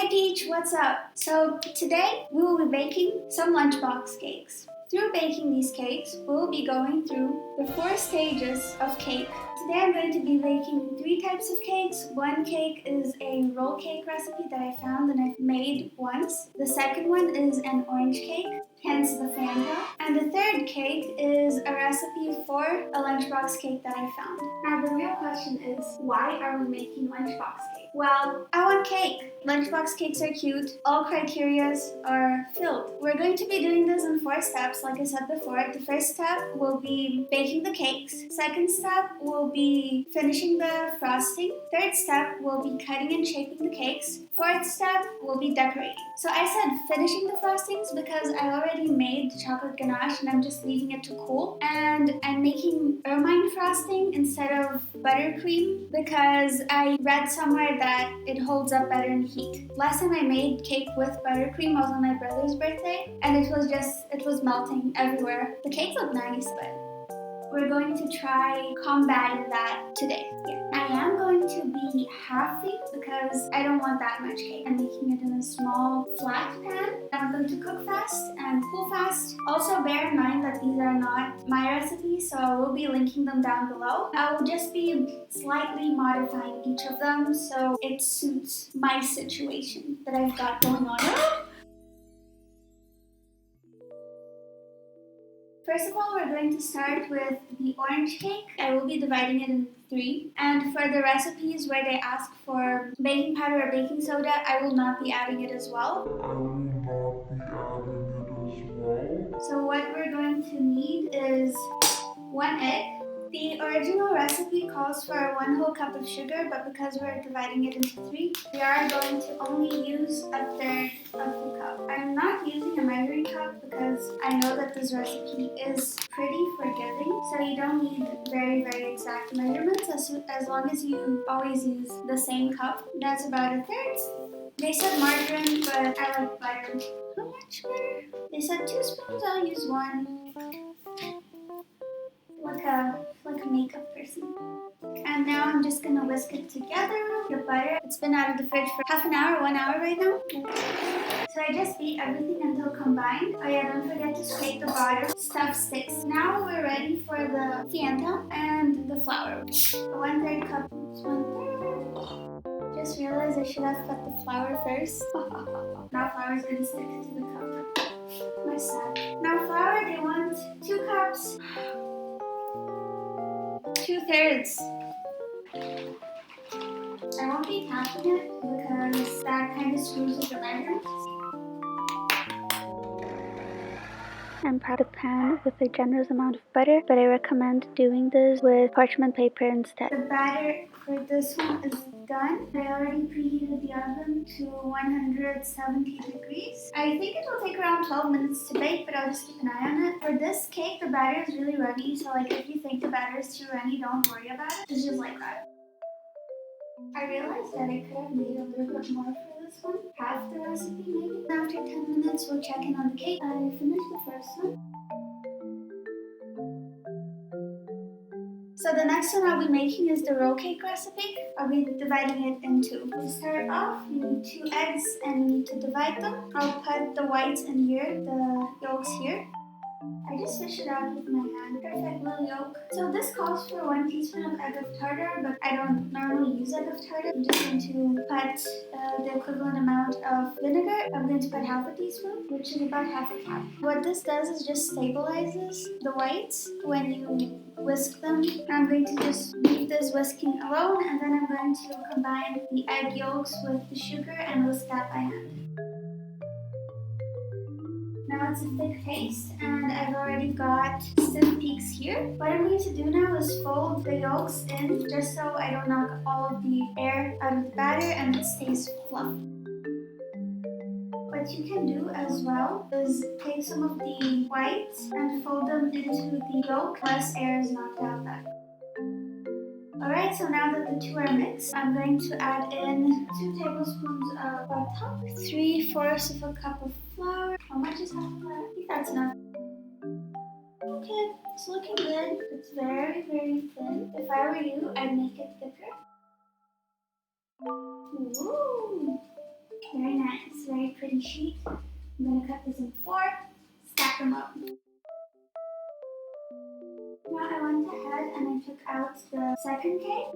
Hey Peach, what's up? So today we will be baking some lunchbox cakes. Through baking these cakes, we will be going through the 4 stages of cake. Today I'm going to be baking 3 types of cakes. One cake is a roll cake recipe that I found and I've made once. The second one is an orange cake, hence the Fanta. And the third cake is a recipe for a lunchbox cake that I found. Now the real question is, why are we making lunchbox cake? Well, I want cake. Lunchbox cakes are cute. All criterias are filled. We're going to be doing this in 4 steps, like I said before. The first step will be baking the cakes. Second step will be finishing the frosting. Third step will be cutting and shaping the cakes. Fourth step will be decorating. So I said finishing the frostings because I already made the chocolate ganache and I'm just leaving it to cool. And I'm making Ermine frosting instead of buttercream because I read somewhere that it holds up better in heat. Last time I made cake with buttercream was on my brother's birthday and it was melting everywhere. The cake looked nice, but we're going to try combating that today. Yeah. I am going to be halving because I don't want that much cake. I'm making it in a small flat pan. I'm going to cook fast and cool fast. Also bear in mind that these are not my recipes, so I will be linking them down below. I will just be slightly modifying each of them so it suits my situation that I've got going on. First of all, we're going to start with the orange cake. I will be dividing it in 3. And for the recipes where they ask for baking powder or baking soda, I will not be adding it as well. So what we're going to need is 1 egg. The original recipe calls for 1 whole cup of sugar, but because we're dividing it into 3, we are going to only use 1/3 of the cup. I'm not using a measuring cup because I know that this recipe is pretty forgiving, so you don't need very, very exact measurements as long as you always use the same cup. That's about 1/3. They said margarine, but I like butter. How much butter? They said 2 spoons, I'll use 1. Like a makeup person. And now I'm just gonna whisk it together. The butter, it's been out of the fridge for half an hour, 1 hour right now. So I just beat everything until combined. Oh yeah, don't forget to scrape the bottom. Stuff sticks. Now we're ready for the Fanta and the flour. 1/3 cup. 1/3. Just realized I should have put the flour first. Now flour is gonna stick to the cup. My sad. Now flour, they want 2 cups. 2/3. I won't be tapping it because that kind of screws with the measurements. I'm proud of pan with a generous amount of butter, but I recommend doing this with parchment paper instead. The batter for this one is done. I already preheated the oven to 170 degrees. I think it will take around 12 minutes to bake, but I'll just keep an eye on it. For this cake, the batter is really runny, so like if you think the batter is too runny, don't worry about it. It's just like that. I realized that I could have made a little bit more for this one. Half the recipe maybe. After 10 minutes, we'll check in on the cake. I finished the first one. So the next one I'll be making is the roll cake recipe. I'll be dividing it in 2. To start off, you need 2 eggs and you need to divide them. I'll put the whites in here, the yolks here. I just fish it out with my hand. Perfect little yolk. So this calls for 1 teaspoon of egg of tartar, but I don't normally use egg of tartar. I'm just going to put the equivalent amount of vinegar. I'm going to put half a teaspoon, which is about half a cup. What this does is just stabilizes the whites when you whisk them. I'm going to just leave this whisking alone, and then I'm going to combine the egg yolks with the sugar and whisk that by hand. Now it's a thick paste and I've already got stiff peaks here. What I'm going to do now is fold the yolks in just so I don't knock all of the air out of the batter and it stays fluffy. What you can do as well is take some of the whites and fold them into the yolk, less air is knocked out that. Alright, so now that the 2 are mixed, I'm going to add in 2 tablespoons of butter, 3/4 of a cup of flour. How much is half of that? I think that's enough. Okay, it's looking good. It's very, very thin. If I were you, I'd make it thicker. Ooh! Very nice, very pretty sheet. I'm gonna cut this in 4, stack them up. Now I went ahead and I took out the second cake.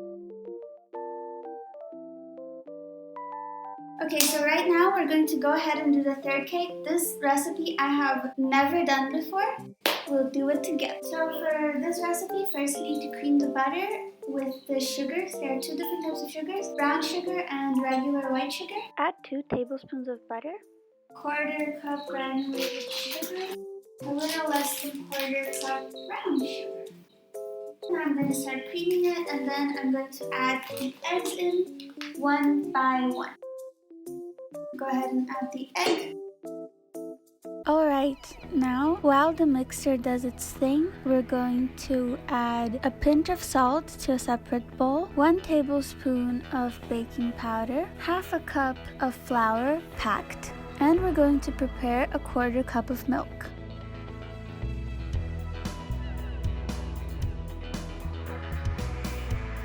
Okay, so right now we're going to go ahead and do the third cake. This recipe I have never done before. We'll do it together. So for this recipe, first you need to cream the butter with the sugars. There are 2 different types of sugars, brown sugar and regular white sugar. Add 2 tablespoons of butter. 1/4 cup granulated sugar. A little less than 1/4 cup brown sugar. Now I'm going to start creaming it, and then I'm going to add the eggs in one by one. Go ahead and add the egg. Alright, now while the mixer does its thing, we're going to add a pinch of salt to a separate bowl, 1 tablespoon of baking powder, 1/2 cup of flour packed, and we're going to prepare a 1/4 cup of milk.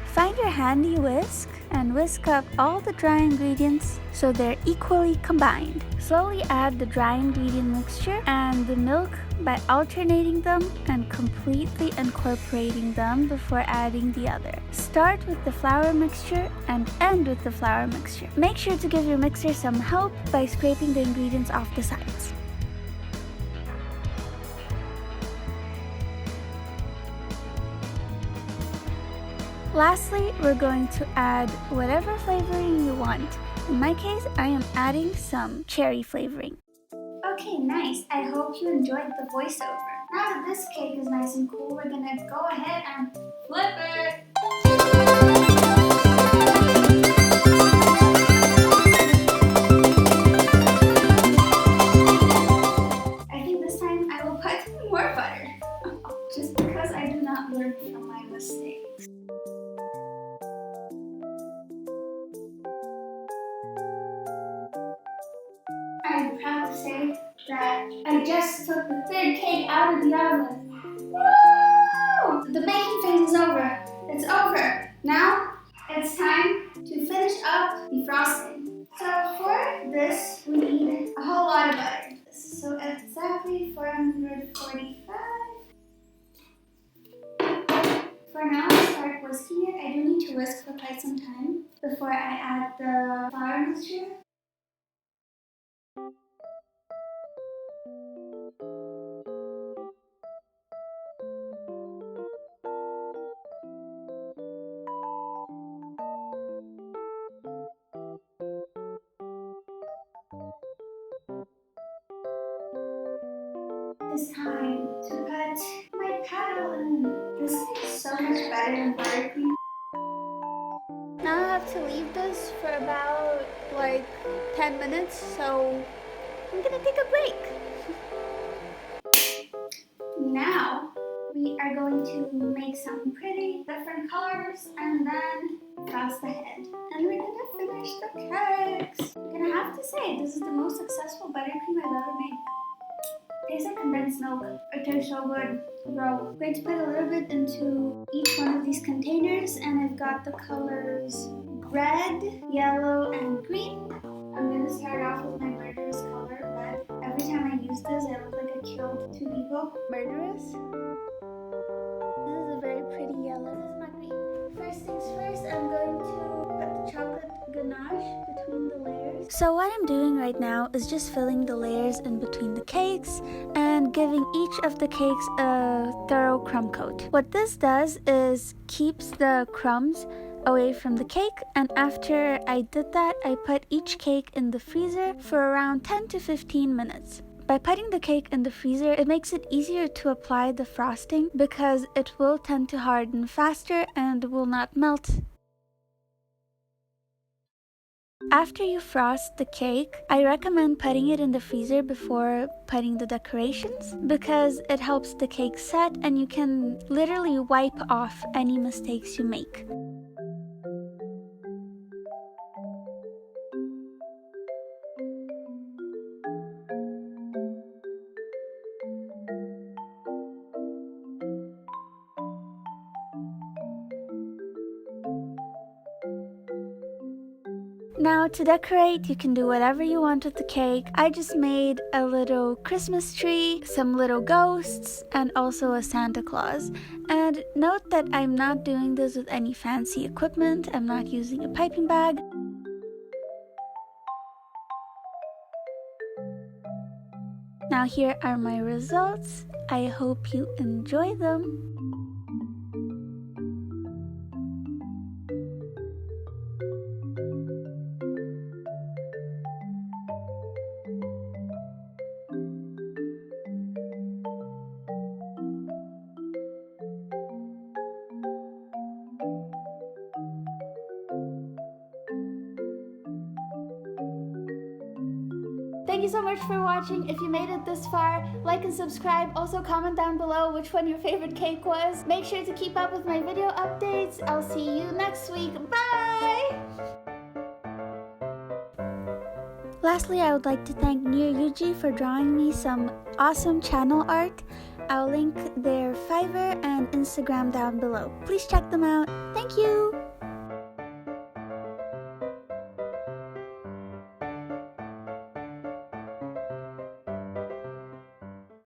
Find your handy whisk and whisk up all the dry ingredients so they're equally combined. Slowly add the dry ingredient mixture and the milk by alternating them and completely incorporating them before adding the other. Start with the flour mixture and end with the flour mixture. Make sure to give your mixer some help by scraping the ingredients off the sides. Lastly, we're going to add whatever flavoring you want. In my case, I am adding some cherry flavoring. Okay, nice. I hope you enjoyed the voiceover. Now that this cake is nice and cool, we're gonna go ahead and flip it. I think this time I will put more butter, just because I do not learn from my mistakes. I'm proud to say that I just took the 3rd cake out of the oven. Woo! The baking phase is over. It's over. Now it's time to finish up the frosting. So for this, we need a whole lot of butter. So exactly 445. For now, I'll start whisking it. I do need to whisk for quite some time before I add the flour mixture. It's time to put my paddle in. This is so much better than buttercream. Now I have to leave this for about like 10 minutes, so I'm gonna take a break. Now we are going to make some pretty different colors and then frost the head. And we're gonna finish the cakes. I'm gonna have to say, this is the most successful buttercream I've ever made. Tastes like condensed milk. It tastes so good. Bro, I'm going to put a little bit into each one of these containers, and I've got the colors red, yellow, and green. I'm going to start off with my murderous color, red. Every time I use this, I look like I killed 2 people. Murderous. This is a very pretty yellow. This is my green. First things first, I'm going to put the chocolate ganache between the layers. So what I'm doing right now is just filling the layers in between the cakes and giving each of the cakes a thorough crumb coat. What this does is keeps the crumbs away from the cake, and after I did that, I put each cake in the freezer for around 10 to 15 minutes. By putting the cake in the freezer, it makes it easier to apply the frosting because it will tend to harden faster and will not melt. After you frost the cake, I recommend putting it in the freezer before putting the decorations because it helps the cake set and you can literally wipe off any mistakes you make. Now to decorate, you can do whatever you want with the cake. I just made a little Christmas tree, some little ghosts, and also a Santa Claus. And note that I'm not doing this with any fancy equipment. I'm not using a piping bag. Now here are my results. I hope you enjoy them. Thank you so much for watching. If you made it this far, like and subscribe. Also comment down below which one your favorite cake was. Make sure to keep up with my video updates. I'll see you next week. Bye! Lastly, I would like to thank Near Yuji for drawing me some awesome channel art. I'll link their Fiverr and Instagram down below. Please check them out. Thank you!